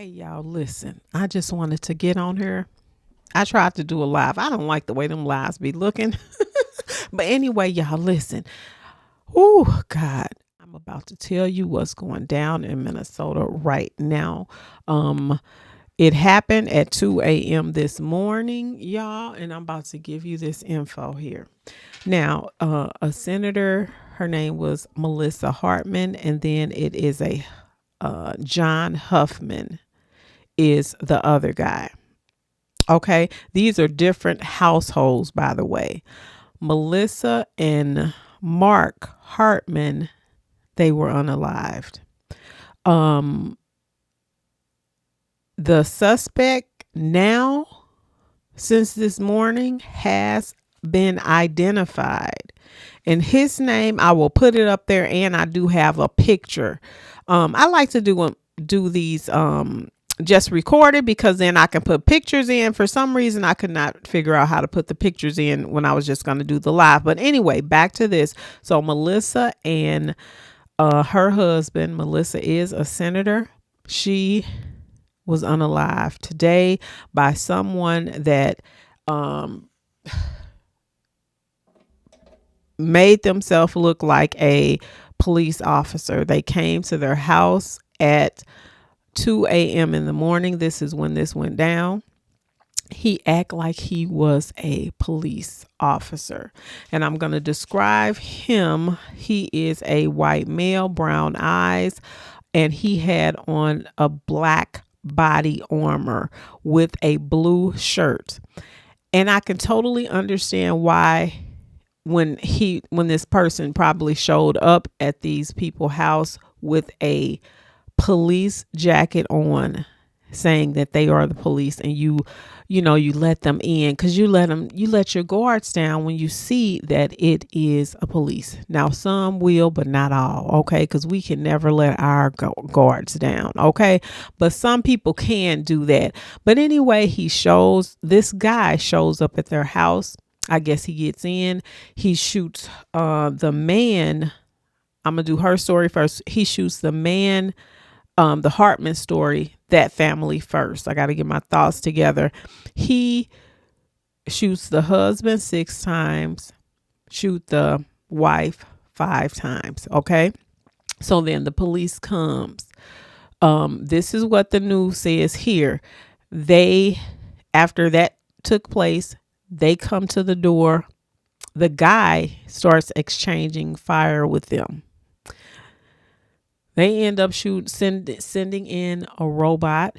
Hey y'all, listen. I just wanted to get on here. I tried to do a live. I don't like the way them lives be looking. But anyway, y'all listen. Oh God. I'm about to tell you what's going down in Minnesota right now. Um, it happened at 2 a.m. this morning, y'all, and I'm about to give you this info here. Now, a senator, her name was Melissa Hartman, and then it is a John Huffman is the other guy. Okay. These are different households, by the way. Melissa and Mark Hartman, they were unalived. Um, the suspect now, since this morning, has been identified. And his name, I will put it up there, and I do have a picture. I like to do these just recorded because then I can put pictures in. For some reason, I could not figure out how to put the pictures in when I was just going to do the live. But anyway, back to this. So Melissa and her husband, Melissa is a senator. She was unalived today by someone that made themselves look like a police officer. They came to their house at 2 a.m. in the morning. This is when this went down. He act like he was a police officer, and I'm going to describe him. He is a white male, brown eyes, and he had on a black body armor with a blue shirt. And I can totally understand why when this person probably showed up at these people's house with a police jacket on, saying that they are the police, and you let them in because you let your guards down when you see that it is a police. Now some will, but not all. Okay, because we can never let our guards down. Okay, but some people can do that. But anyway, this guy shows up at their house. I guess he gets in, he shoots the man. I'm gonna do her story first. He shoots the man, the Hartman story, that family first. I got to get my thoughts together. He shoots the husband 6 times, shoot the wife 5 times. Okay. So then the police comes. This is what the news says here. After that took place, they come to the door. The guy starts exchanging fire with them. They end up sending in a robot.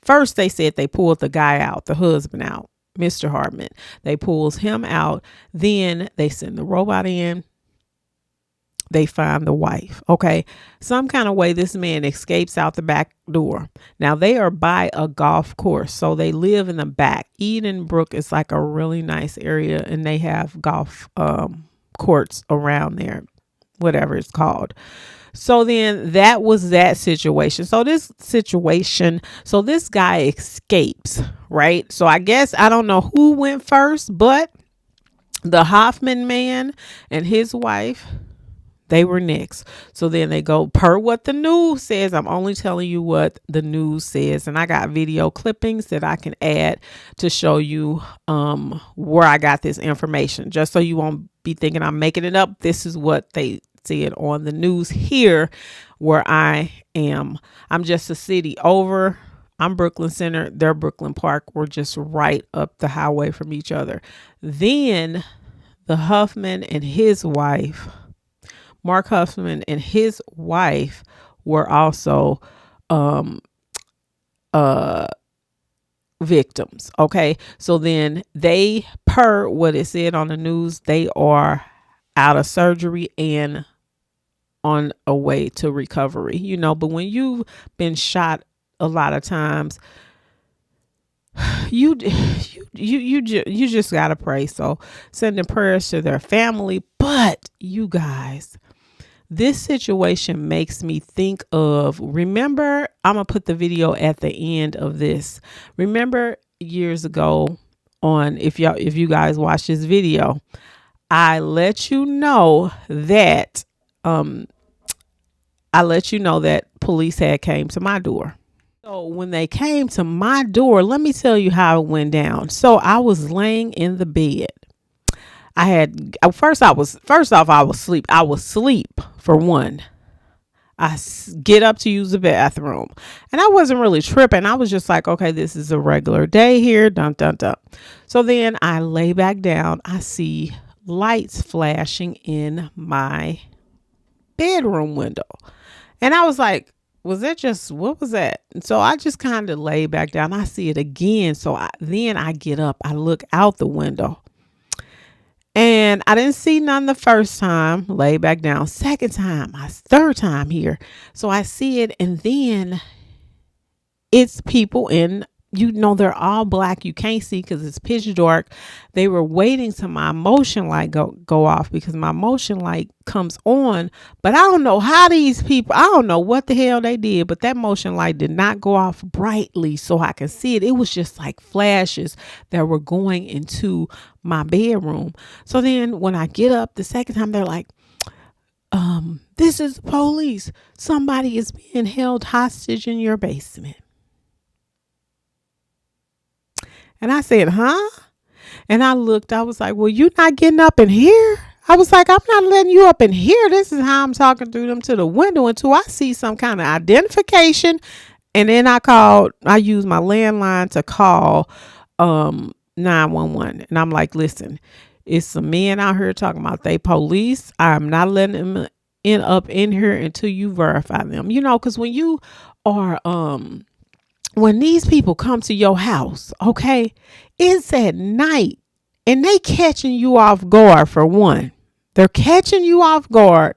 First, they said they pulled the guy out, the husband out, Mr. Hartman. They pulls him out. Then they send the robot in. They find the wife. Okay. Some kind of way this man escapes out the back door. Now they are by a golf course. So they live in the back. Edenbrook is like a really nice area, and they have golf courts around there, whatever it's called. So then that was that situation. So this guy escapes, right? So I guess I don't know who went first, but the Hoffman man and his wife, they were next. So then they go per what the news says. I'm only telling you what the news says. And I got video clippings that I can add to show you where I got this information, just so you won't be thinking I'm making it up. This is what they said on the news here where I am. I'm just a city over. I'm Brooklyn Center. They're Brooklyn Park. We're just right up the highway from each other. Then the Huffman and his wife, Mark Huffman and his wife, were also victims. Okay. So then they, per what it said on the news, they are out of surgery and on a way to recovery, but when you've been shot a lot of times, you just gotta pray. So sending prayers to their family. But you guys, this situation makes me think of, remember, I'm gonna put the video at the end of this. Remember years ago if you guys watch this video, I let you know that police had came to my door. So when they came to my door, let me tell you how it went down. So I was laying in the bed. I had first off I was asleep. I was asleep for one. Get up to use the bathroom, and I wasn't really tripping. I was just like, okay, this is a regular day here. Dun dun dun. So then I lay back down. I see lights flashing in my bedroom window, and I was like, was that just what was that? And so I just kind of lay back down. I see it again. So then I get up. I look out the window. And I didn't see none the first time, lay back down. Second time, third time here. So I see it, and then it's people in, they're all black. You can't see because it's pitch dark. They were waiting till my motion light go off, because my motion light comes on. But I don't know how these people, I don't know what the hell they did, but that motion light did not go off brightly so I could see it. It was just like flashes that were going into my bedroom. So then when I get up the second time, they're like, this is the police. Somebody is being held hostage in your basement. And I said, huh? And I looked, I was like, well, you're not getting up in here? I was like, I'm not letting you up in here. This is how I'm talking through them to the window until I see some kind of identification. And then I used my landline to call 911. And I'm like, listen, it's some men out here talking about they police. I'm not letting them up in here until you verify them. Because when you are when these people come to your house, okay, it's at night and they catching you off guard. For one, they're catching you off guard.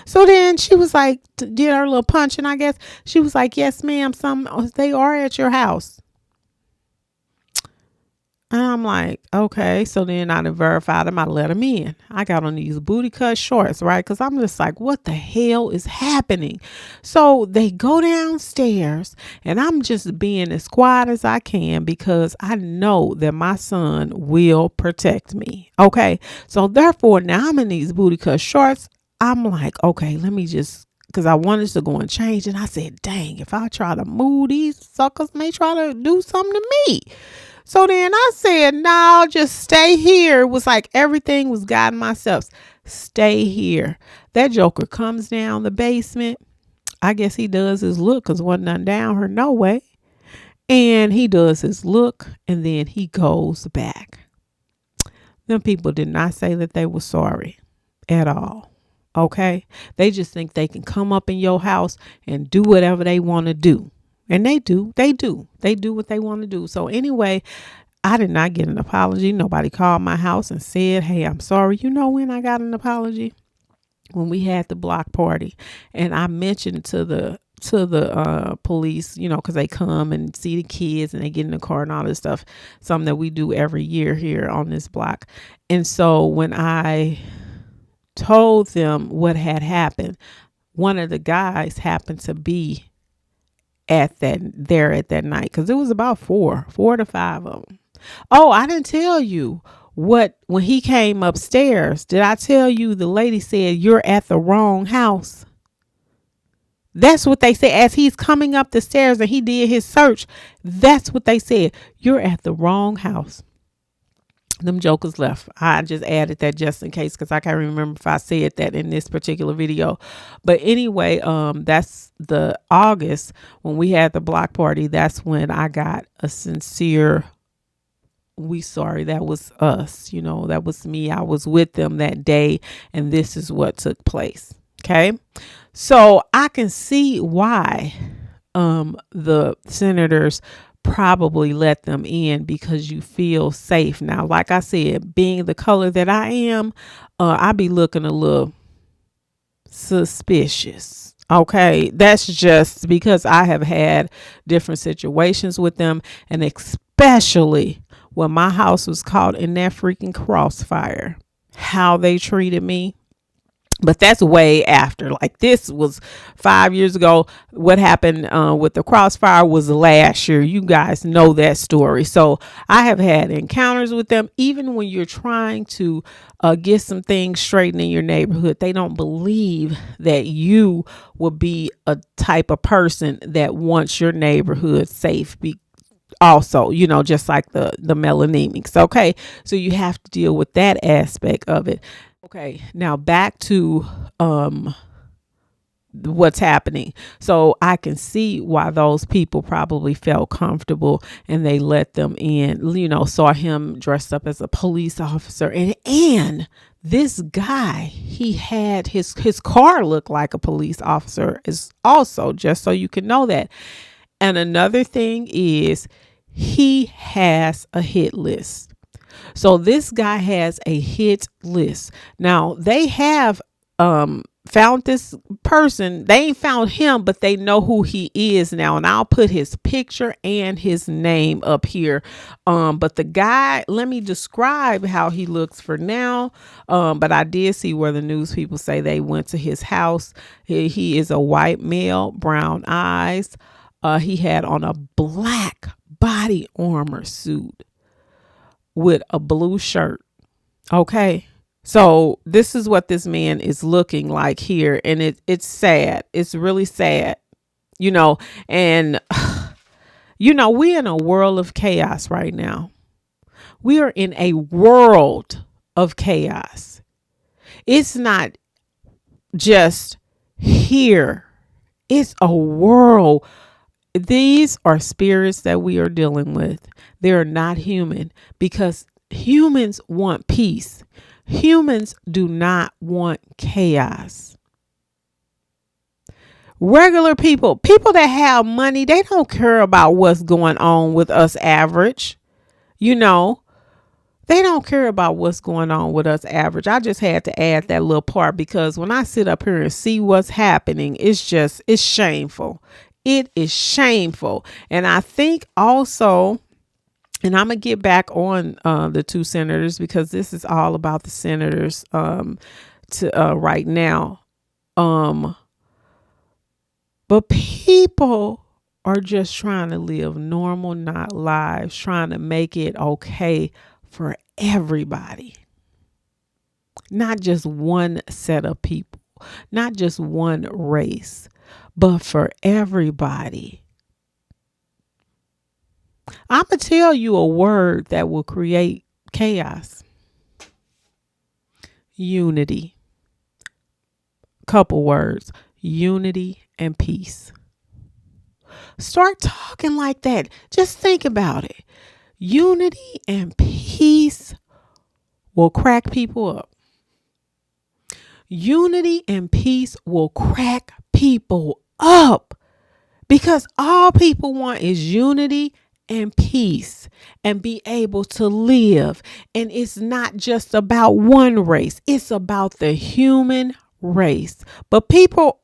So then she was like, did her little punching, I guess. She was like, yes, ma'am, they are at your house. And I'm like, okay. So then I verified them. I let them in. I got on these booty cut shorts, right? Because I'm just like, what the hell is happening? So they go downstairs, and I'm just being as quiet as I can because I know that my son will protect me. Okay. So therefore, now I'm in these booty cut shorts. I'm like, okay, let me just, because I wanted to go and change. And I said, dang, if I try to move, these suckers may try to do something to me. So then I said, no, just stay here. It was like everything was guiding myself. Stay here. That joker comes down the basement. I guess he does his look because wasn't none down her no way. And he does his look, and then he goes back. Them people did not say that they were sorry at all. Okay. They just think they can come up in your house and do whatever they want to do. And they do what they want to do. So anyway, I did not get an apology. Nobody called my house and said, hey, I'm sorry. You know when I got an apology? When we had the block party, and I mentioned to the police, because they come and see the kids and they get in the car and all this stuff, something that we do every year here on this block. And so when I told them what had happened, one of the guys happened to be at that night, because it was about four to five of them. Oh, I didn't tell you when he came upstairs. Did I tell you the lady said, you're at the wrong house? That's what they said as he's coming up the stairs and he did his search. That's what they said. You're at the wrong house. Them jokers left. I just added that just in case, because I can't remember if I said that in this particular video. But anyway, that's the August when we had the block party. That's when I got a sincere, we sorry, that was us. That was me. I was with them that day, and this is what took place. Okay. So I can see why the senators probably let them in, because you feel safe. Now, like I said, being the color that I am, I be looking a little suspicious. Okay. That's just because I have had different situations with them, and especially when my house was caught in that freaking crossfire, how they treated me. But that's way after. Like, this was 5 years ago. What happened with the crossfire was last year. You guys know that story. So I have had encounters with them. Even when you're trying to get some things straightened in your neighborhood, they don't believe that you will be a type of person that wants your neighborhood safe. Also, just like the melanemics. Okay, so you have to deal with that aspect of it. Okay, now back to what's happening. So I can see why those people probably felt comfortable and they let them in, saw him dressed up as a police officer. And this guy, he had his car look like a police officer, is also, just so you can know that. And another thing is, he has a hit list. So this guy has a hit list. Now they have found this person. They ain't found him, but they know who he is now. And I'll put his picture and his name up here. But the guy, let me describe how he looks for now. But I did see where the news people say they went to his house. He is a white male, brown eyes. He had on a black body armor suit with a blue shirt. Okay. So this is what this man is looking like here. And it's sad. It's really sad, and we're in a world of chaos right now. We are in a world of chaos. It's not just here. It's a world. These are spirits that we are dealing with. They are not human, because humans want peace. Humans do not want chaos. Regular people that have money, they don't care about what's going on with us average. They don't care about what's going on with us average. I just had to add that little part, because when I sit up here and see what's happening, it's shameful. It is shameful. And I think also, and I'm going to get back on the two senators, because this is all about the senators right now. But people are just trying to live normal, not lives, trying to make it okay for everybody. Not just one set of people, not just one race, but for everybody. I'm going to tell you a word that will create chaos. Unity. Couple words. Unity and peace. Start talking like that. Just think about it. Unity and peace will crack people up. Unity and peace will crack people up, because all people want is unity and peace, and be able to live. And it's not just about one race. It's about the human race. But people,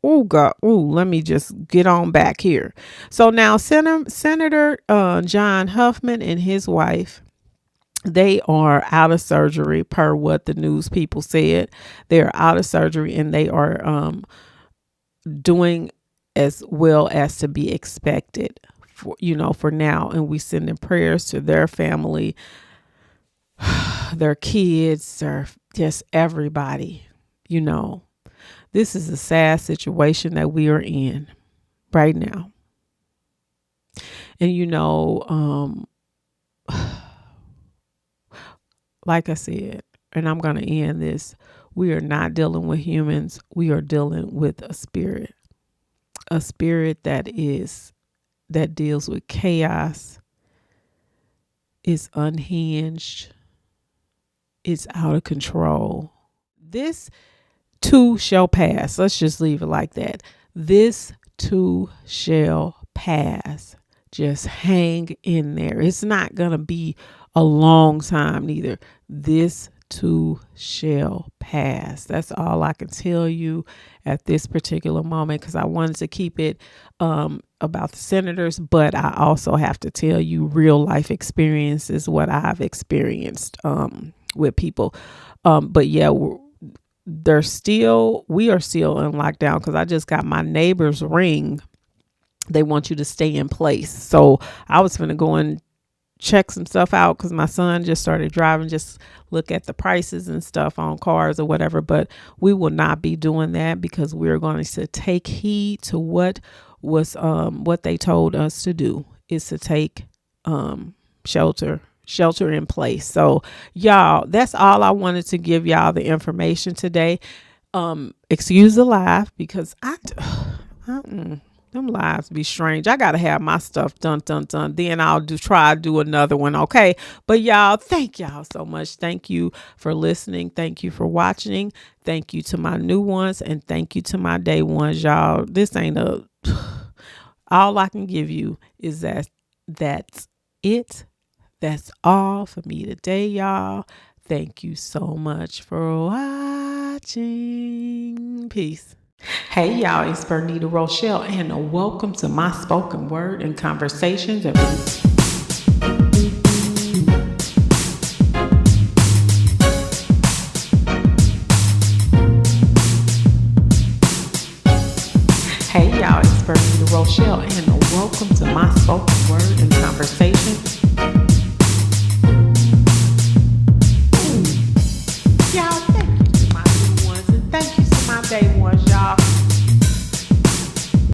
let me just get on back here. So now Senator John Huffman and his wife, they are out of surgery, per what the news people said. They're out of surgery, and they are doing as well as to be expected for now. And we send in prayers to their family, their kids, or just everybody. This is a sad situation that we are in right now. And like I said, and I'm going to end this, we are not dealing with humans. We are dealing with a spirit that deals with chaos, is unhinged, it's out of control. This too shall pass. Let's just leave it like that. This too shall pass. Just hang in there. It's not going to be a long time neither. This too shall pass. That's all I can tell you at this particular moment, because I wanted to keep it about the senators, but I also have to tell you real life experiences, what I've experienced with people. But yeah, we are still in lockdown because I just got my neighbor's ring. They want you to stay in place. So I was going to go and check some stuff out because my son just started driving, just look at the prices and stuff on cars or whatever. But we will not be doing that because we're going to take heed to what they told us to do, is to take shelter in place. So y'all, that's all I wanted to give y'all the information today. Excuse the laugh because them lives be strange. I gotta have my stuff done. Then I'll try to do another one. Okay. But y'all, thank y'all so much. Thank you for listening. Thank you for watching. Thank you to my new ones, and thank you to my day ones, y'all. This ain't all I can give you is that's it. That's all for me today, y'all. Thank you so much for watching. Peace. Hey y'all, it's Bernita Rochele, and welcome to my spoken word and conversations. Hey y'all, it's Bernita Rochele, and welcome to my spoken word and conversations. Y'all, thank you to my new ones, and thank you to my day one.